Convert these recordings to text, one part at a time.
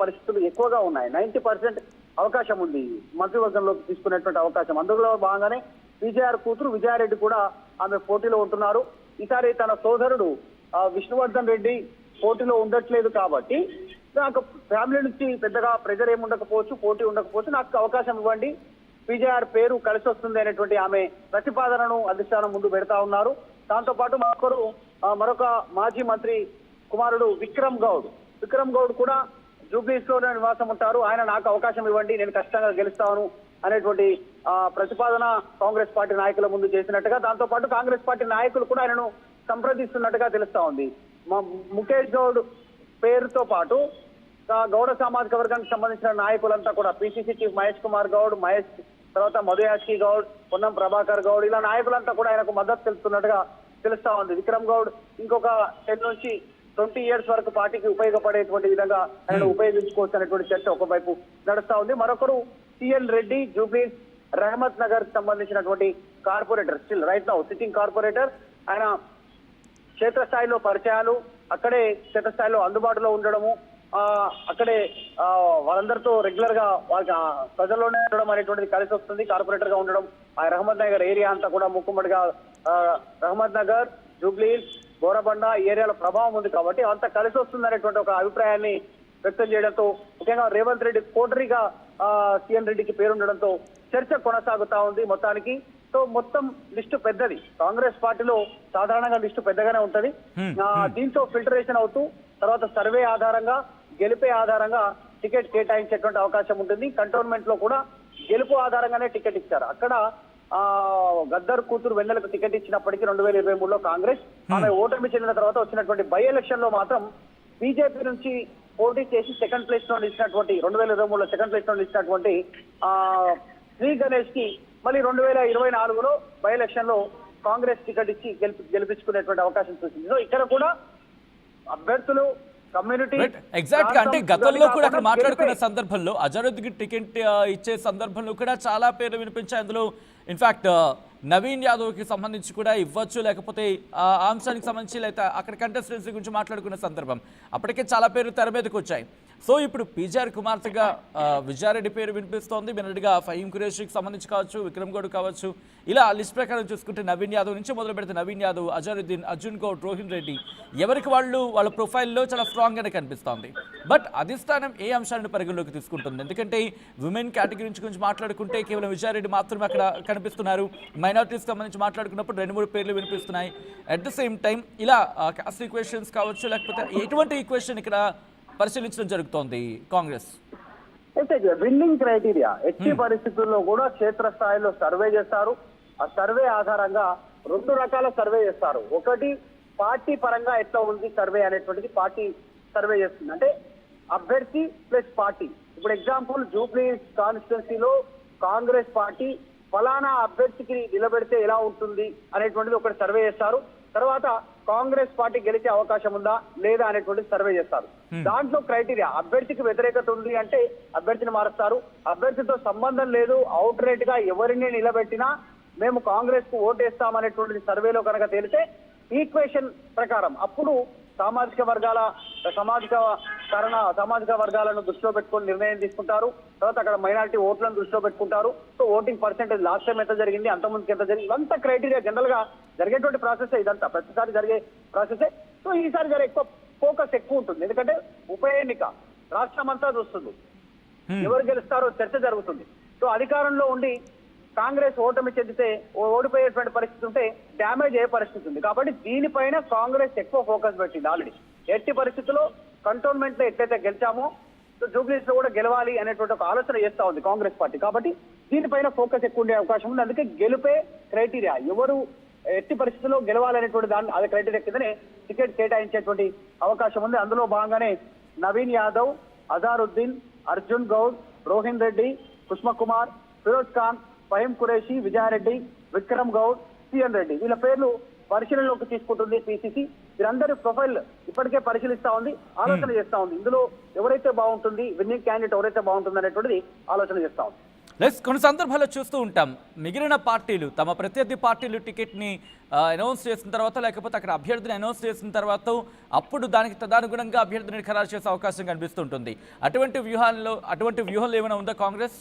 పరిస్థితులు ఎక్కువగా ఉన్నాయి. 90% అవకాశం ఉంది మంత్రివర్గంలోకి తీసుకునేటువంటి అవకాశం. అందులో భాగంగానే పీజేఆర్ కూతురు విజయారెడ్డి కూడా ఆమె పోటీలో ఉంటున్నారు. ఈసారి తన సోదరుడు విష్ణువర్ధన్ రెడ్డి పోటీలో ఉండట్లేదు కాబట్టి నాకు ఫ్యామిలీ నుంచి పెద్దగా ప్రెజర్ ఏమి ఉండకపోవచ్చు, పోటీ ఉండకపోవచ్చు, నాకు అవకాశం ఇవ్వండి, పీజేఆర్ పేరు కలిసి వస్తుంది అనేటువంటి ఆమె ప్రతిపాదనను అధిష్టానం ముందు పెడతా ఉన్నారు. దాంతో పాటు మరొక మాజీ మంత్రి కుమారుడు విక్రమ్ గౌడ్ కూడా జూబ్లీస్ లోనే నివాసం ఉంటారు. ఆయన నాకు అవకాశం ఇవ్వండి, నేను కష్టంగా గెలుస్తాను అనేటువంటి ప్రతిపాదన కాంగ్రెస్ పార్టీ నాయకుల ముందు చేసినట్టుగా, దాంతో పాటు కాంగ్రెస్ పార్టీ నాయకులు కూడా ఆయనను సంప్రదిస్తున్నట్టుగా తెలుస్తా ఉంది. ముఖేష్ గౌడ్ పేరుతో పాటు గౌడ సామాజిక వర్గానికి సంబంధించిన నాయకులంతా కూడా పిసిసి చీఫ్ మహేష్ కుమార్ గౌడ్, తర్వాత మధుయాష్కి గౌడ్, పొన్నం ప్రభాకర్ గౌడ్, ఇలా నాయకులంతా కూడా ఆయనకు మద్దతు తెలుస్తున్నట్టుగా తెలుస్తా ఉంది. విక్రమ్ గౌడ్ ఇంకొక 10 నుంచి 20 years వరకు పార్టీకి ఉపయోగపడేటువంటి విధంగా ఆయన ఉపయోగించుకోవచ్చు అనేటువంటి చర్చ ఒకవైపు నడుస్తా ఉంది. మరొకరు సిఎన్ రెడ్డి, జూబ్లీస్ రహమత్ నగర్ సంబంధించినటువంటి corporator, still right now sitting corporator. ఆయన క్షేత్రస్థాయిలో పరిచయాలు, అక్కడే క్షేత్రస్థాయిలో అందుబాటులో ఉండడము, అక్కడే వాళ్ళందరితో రెగ్యులర్ గా వాళ్ళకి ప్రజల్లోనే ఉండడం అనేటువంటిది కలిసి వస్తుంది. కార్పొరేటర్ గా ఉండడం, ఆ రహమత్ నగర్ ఏరియా అంతా కూడా ముక్కుమ్మడిగా రహమత్ నగర్, జూబ్లీస్, బోరబండ ఏరియాలో ప్రభావం ఉంది కాబట్టి అంత కలిసి వస్తుంది అనేటువంటి ఒక అభిప్రాయాన్ని వ్యక్తం చేయడంతో, ముఖ్యంగా రేవంత్ రెడ్డి కోటరీగా సిఎన్ రెడ్డికి పేరుండడంతో చర్చ కొనసాగుతా ఉంది మొత్తానికి. సో మొత్తం లిస్టు పెద్దది, కాంగ్రెస్ పార్టీలో సాధారణంగా లిస్టు పెద్దగానే ఉంటది. దీంతో ఫిల్టరేషన్ అవుతూ తర్వాత సర్వే ఆధారంగా, గెలిపే ఆధారంగా టికెట్ కేటాయించేటువంటి అవకాశం ఉంటుంది. కంటోన్మెంట్ లో కూడా గెలుపు ఆధారంగానే టికెట్ ఇచ్చారు. అక్కడ గద్దర్ కూతురు వెన్నెలకు టికెట్ ఇచ్చినప్పటికీ 2023లో కాంగ్రెస్, ఆమె ఓటమి చెందిన తర్వాత వచ్చినటువంటి బై ఎలక్షన్ లో మాత్రం బీజేపీ నుంచి పోటీ చేసి సెకండ్ ప్లేస్ లో నిలిచినటువంటి 2023లో సెకండ్ ప్లేస్ లో నిలిచినటువంటి శ్రీ గణేష్ కి మళ్ళీ 2024లో బై ఎలక్షన్ లో కాంగ్రెస్ టికెట్ ఇచ్చి గెలిపించుకునేటువంటి అవకాశం చూసింది. సో ఇక్కడ కూడా అభ్యర్థులు కమ్యూనిటీ ఎగ్జాక్ట్ గా అంటే గతంలో కూడా అక్కడ మాట్లాడుకున్న సందర్భంలో అజరుద్దీన్ టికెట్ ఇచ్చే సందర్భంలో కూడా చాలా పేర్లు వినిపించాయి. అందులో ఇన్ఫాక్ట్ నవీన్ యాదవ్ కి సంబంధించి కూడా ఇవ్వచ్చు, లేకపోతే ఆ అంశానికి సంబంధించి లేకపోతే అక్కడ కంటెస్టెన్సీ గురించి మాట్లాడుకున్న సందర్భం అప్పటికే చాలా పేర్లు తెర మీదకి వచ్చాయి. సో ఇప్పుడు పీజేఆర్ కుమార్తెగా విజయారెడ్డి పేరు వినిపిస్తోంది. మిన్నట్టుగా ఫహీం ఖురేషీకి సంబంధించి కావచ్చు, విక్రమ్ గౌడ్ కావచ్చు, ఇలా లిస్ట్ ప్రకారం చూసుకుంటే నవీన్ యాదవ్ నుంచి మొదలు పెడితే నవీన్ యాదవ్, అజరుద్దీన్, అర్జున్ గౌడ్, రోహిన్ రెడ్డి ఎవరికి వాళ్ళ ప్రొఫైల్లో చాలా స్ట్రాంగ్ గానే కనిపిస్తోంది. బట్ అధిష్టానం ఏ అంశాలను పరిగణలోకి తీసుకుంటుంది? ఎందుకంటే విమెన్ కేటగిరీ గురించి మాట్లాడుకుంటే కేవలం విజయారెడ్డి మాత్రమే అక్కడ కనిపిస్తున్నారు. మైనారిటీస్ సంబంధించి మాట్లాడుకున్నప్పుడు 2-3 పేర్లు వినిపిస్తున్నాయి. అట్ ద సేమ్ టైం ఇలా కాస్ట్ ఈక్వేషన్స్ కావచ్చు, లేకపోతే ఎటువంటి ఈక్వేషన్ ఇక్కడ పరిశీలించడం జరుగుతోంది కాంగ్రెస్? అయితే విన్నింగ్ క్రైటీరియా ఎట్టి పరిస్థితుల్లో కూడా క్షేత్రస్థాయిలో సర్వే చేస్తారు. ఆ సర్వే ఆధారంగా 2 రకాల సర్వే చేస్తారు. ఒకటి పార్టీ పరంగా ఎట్లా ఉంది సర్వే అనేటువంటిది పార్టీ సర్వే చేస్తుంది, అంటే అభ్యర్థి ప్లస్ పార్టీ. ఇప్పుడు ఎగ్జాంపుల్ జూబ్లీ కాన్స్టిట్యున్సీలో కాంగ్రెస్ పార్టీ ఫలానా అభ్యర్థికి నిలబెడితే ఎలా ఉంటుంది అనేటువంటిది ఒకటి సర్వే చేస్తారు. తర్వాత కాంగ్రెస్ పార్టీ గెలిచే అవకాశం ఉందా లేదా అనేటువంటి సర్వే చేస్తారు. దాంట్లో క్రైటీరియా అభ్యర్థికి వ్యతిరేకత ఉంది అంటే అభ్యర్థిని మారుస్తారు. అభ్యర్థితో సంబంధం లేదు, అవుట్ రైట్ గా ఎవరిని నిలబెట్టినా మేము కాంగ్రెస్ కు ఓటేస్తామనేటువంటి సర్వేలో కనుక తేలితే ఈక్వేషన్ ప్రకారం అప్పుడు సామాజిక వర్గాలను దృష్టిలో పెట్టుకొని నిర్ణయం తీసుకుంటారు. తర్వాత అక్కడ మైనారిటీ ఓట్లను దృష్టిలో పెట్టుకుంటారు. So voting percentage last time ఎంత జరిగింది, అంతకుముందుకు ఎంత జరిగింది, ఇదంతా క్రైటీరియా జనరల్ గా జరిగేటువంటి ప్రాసెస్. ఇదంతా ప్రతిసారి జరిగే ప్రాసెసే. సో ఈసారి ఎక్కువ ఫోకస్ ఎక్కువ ఉంటుంది, ఎందుకంటే ఉప ఎన్నిక రాష్ట్రం అంతా చూస్తుంది, ఎవరు గెలుస్తారో చర్చ జరుగుతుంది. సో అధికారంలో ఉండి కాంగ్రెస్ ఓటమి చెందితే ఓడిపోయేటువంటి పరిస్థితి ఉంటే డ్యామేజ్ అయ్యే పరిస్థితి ఉంది. కాబట్టి దీనిపైన కాంగ్రెస్ ఎక్కువ ఫోకస్ పెట్టింది. ఆల్రెడీ ఎట్టి పరిస్థితుల్లో కంటోన్మెంట్ లో ఎట్లయితే గెలిచామో జూబ్లీస్ లో కూడా గెలవాలి అనేటువంటి ఒక ఆలోచన చేస్తా ఉంది కాంగ్రెస్ పార్టీ. కాబట్టి దీనిపైన ఫోకస్ ఎక్కువ ఉండే అవకాశం ఉంది. అందుకే గెలుపే క్రైటీరియా, ఎవరు ఎట్టి పరిస్థితుల్లో గెలవాలనేటువంటి దాన్ని అదే క్రైటీరియా కిందనే టికెట్ కేటాయించేటువంటి అవకాశం ఉంది. అందులో భాగంగానే నవీన్ యాదవ్, అజారుద్దీన్, అర్జున్ గౌడ్, రోహిన్ రెడ్డి, కుష్మ కుమార్, ఫిరోజ్ ఖాన్, ఫహీం ఖురేషీ, విజయారెడ్డి, విక్రమ్ గౌడ్, సిఎన్ రెడ్డి వీళ్ళ పేర్లు పరిశీలనలోకి తీసుకుంటుంది పిసిసి. వీరందరి ప్రొఫైల్ ఇప్పటికే పరిశీలిస్తా ఉంది, ఆలోచన చేస్తా ఉంది. ఇందులో ఎవరైతే బాగుంటుంది, విన్నింగ్ క్యాండిడేట్ ఎవరైతే బాగుంటుంది అనేటువంటిది ఆలోచన చేస్తా ఉంది. కొన్ని సందర్భాల్లో చూస్తూ ఉంటాం మిగిలిన పార్టీలు తమ ప్రత్యర్థి పార్టీలు టికెట్ని అనౌన్స్ చేసిన తర్వాత లేకపోతే అక్కడ అభ్యర్థిని అనౌన్స్ చేసిన తర్వాత అప్పుడు దానికి తదనుగుణంగా అభ్యర్థిని ఖరారు చేసే అవకాశం కనిపిస్తుంటుంది. అటువంటి వ్యూహాలు ఏమైనా ఉందా కాంగ్రెస్?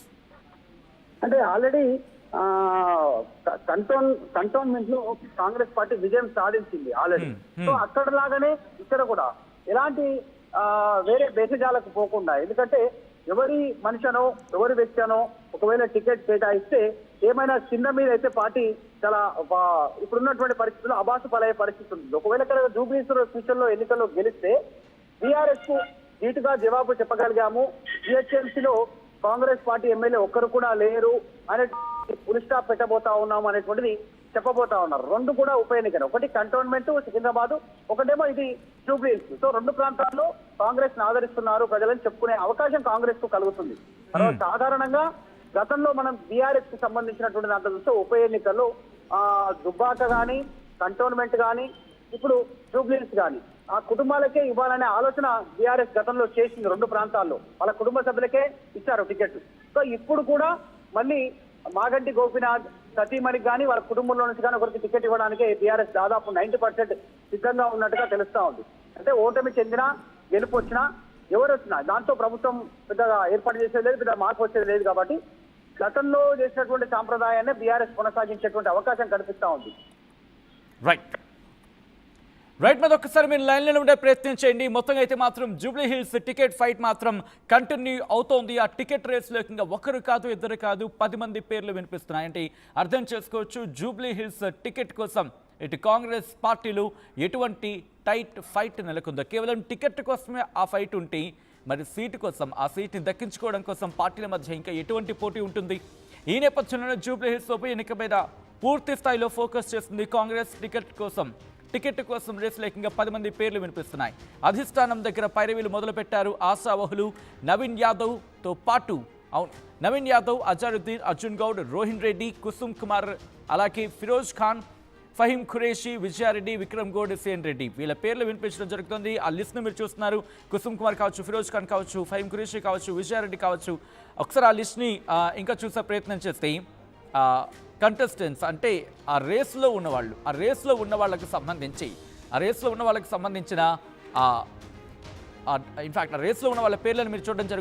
అంటే ఆల్రెడీ కంటోన్మెంట్ లో కాంగ్రెస్ పార్టీ విజయం సాధించింది ఆల్రెడీ. సో అక్కడ లాగానే ఇక్కడ కూడా ఎలాంటి వేరే బేసజాలకు పోకుండా, ఎందుకంటే ఎవరి మనిషినో ఎవరి వ్యక్తి అనో ఒకవేళ టికెట్ కేటాయిస్తే ఏమైనా చిన్న మీద అయితే పార్టీ చాలా ఇప్పుడున్నటువంటి పరిస్థితుల్లో అబాసు పలయ్యే పరిస్థితి ఉంది. ఒకవేళ ఇక్కడ జూబ్లీస్ ఫ్యూచర్ లో ఎన్నికల్లో గెలిస్తే బీఆర్ఎస్ కు ధీటుగా జవాబు చెప్పగలిగాము, జిహెచ్ఎంసీలో కాంగ్రెస్ పార్టీ ఎమ్మెల్యే ఒక్కరు కూడా లేరు అనే ఫుల్ స్టాప్ పెట్టబోతా ఉన్నాము అనేటువంటిది చెప్పబోతా ఉన్నారు. రెండు కూడా ఉప ఎన్నికలు, ఒకటి కంటోన్మెంట్ సికింద్రాబాద్, ఒకటేమో ఇది జూబ్లీహిల్స్. సో రెండు ప్రాంతాల్లో కాంగ్రెస్ ని ఆదరిస్తున్నారు ప్రజలని చెప్పుకునే అవకాశం కాంగ్రెస్ కు కలుగుతుంది. సాధారణంగా గతంలో మనం బీఆర్ఎస్ కి సంబంధించినటువంటి దాంట్లో చూస్తే ఉప ఎన్నికల్లో దుబ్బాక గాని కంటోన్మెంట్ గాని ఇప్పుడు జూబ్లీహిల్స్ గాని ఆ కుటుంబాలకే ఇవ్వాలనే ఆలోచన బీఆర్ఎస్ గతంలో చేసింది. రెండు ప్రాంతాల్లో వాళ్ళ కుటుంబ సభ్యులకే ఇచ్చారు టికెట్. సో ఇప్పుడు కూడా మళ్ళీ మాగంటి గోపీనాథ్ సతీమణికి కానీ వాళ్ళ కుటుంబంలో నుంచి కానీ ఒకరికి టికెట్ ఇవ్వడానికి బీఆర్ఎస్ దాదాపు 90% సిద్ధంగా ఉన్నట్టుగా తెలుస్తా ఉంది. అంటే ఓటమి చెందినా గెలుపు వచ్చినా ఎవరు వచ్చినా దాంతో ప్రభుత్వం పెద్దగా ఏర్పాటు చేసేది లేదు, పెద్ద మార్పు వచ్చేది లేదు. కాబట్టి గతంలో చేసినటువంటి సాంప్రదాయాన్ని బీఆర్ఎస్ కొనసాగించేటువంటి అవకాశం కనిపిస్తా ఉంది. రైట్ మీద ఒక్కసారి మీరు లైన్లో ఉండే ప్రయత్నం చేయండి. మొత్తంగా అయితే మాత్రం జూబ్లీ హిల్స్ టికెట్ ఫైట్ మాత్రం కంటిన్యూ అవుతోంది. ఆ టికెట్ రేస్లో ఇంకా ఒకరు కాదు ఇద్దరు కాదు 10 మంది పేర్లు వినిపిస్తున్నాయి. అంటే అర్థం చేసుకోవచ్చు జూబ్లీ హిల్స్ టికెట్ కోసం ఇటు కాంగ్రెస్ పార్టీలు ఎటువంటి టైట్ ఫైట్ నెలకొందో. కేవలం టికెట్ కోసమే ఆ ఫైట్ ఉంటే మరి సీటు కోసం, ఆ సీట్ని దక్కించుకోవడం కోసం పార్టీల మధ్య ఇంకా ఎటువంటి పోటీ ఉంటుంది? ఈ నేపథ్యంలోనే జూబ్లీ హిల్స్ ఉప ఎన్నిక మీద పూర్తి స్థాయిలో ఫోకస్ చేస్తుంది కాంగ్రెస్. టికెట్ కోసం రేసులో ఏకంగా 10 మంది పేర్లు వినిపిస్తున్నాయి. అధిష్టానం దగ్గర పైరవీలు మొదలుపెట్టారు ఆశావహులు. నవీన్ యాదవ్తో పాటు నవీన్ యాదవ్, అజారుద్దీన్, అర్జున్ గౌడ్, రోహిన్ రెడ్డి, కుసుమ్ కుమార్, అలాగే ఫిరోజ్ ఖాన్, ఫహీం ఖురేషి, విజయారెడ్డి, విక్రమ్ గౌడ్, సేన్ రెడ్డి వీళ్ళ పేర్లు వినిపించడం జరుగుతుంది. ఆ లిస్ట్ను మీరు చూస్తున్నారు. కుసుమ్ కుమార్ కావచ్చు, ఫిరోజ్ ఖాన్ కావచ్చు, ఫహీం ఖురేషి కావచ్చు, విజయారెడ్డి కావచ్చు. ఒకసారి ఆ లిస్ట్ని ఇంకా చూసే ప్రయత్నం చేస్తే కంటెస్టెంట్స్ అంటే ఆ రేస్లో ఉన్న వాళ్ళకి సంబంధించిన ఇన్ఫాక్ట్ ఆ రేస్లో ఉన్న వాళ్ళ పేర్లను మీరు చూడడం జరుగుతుంది.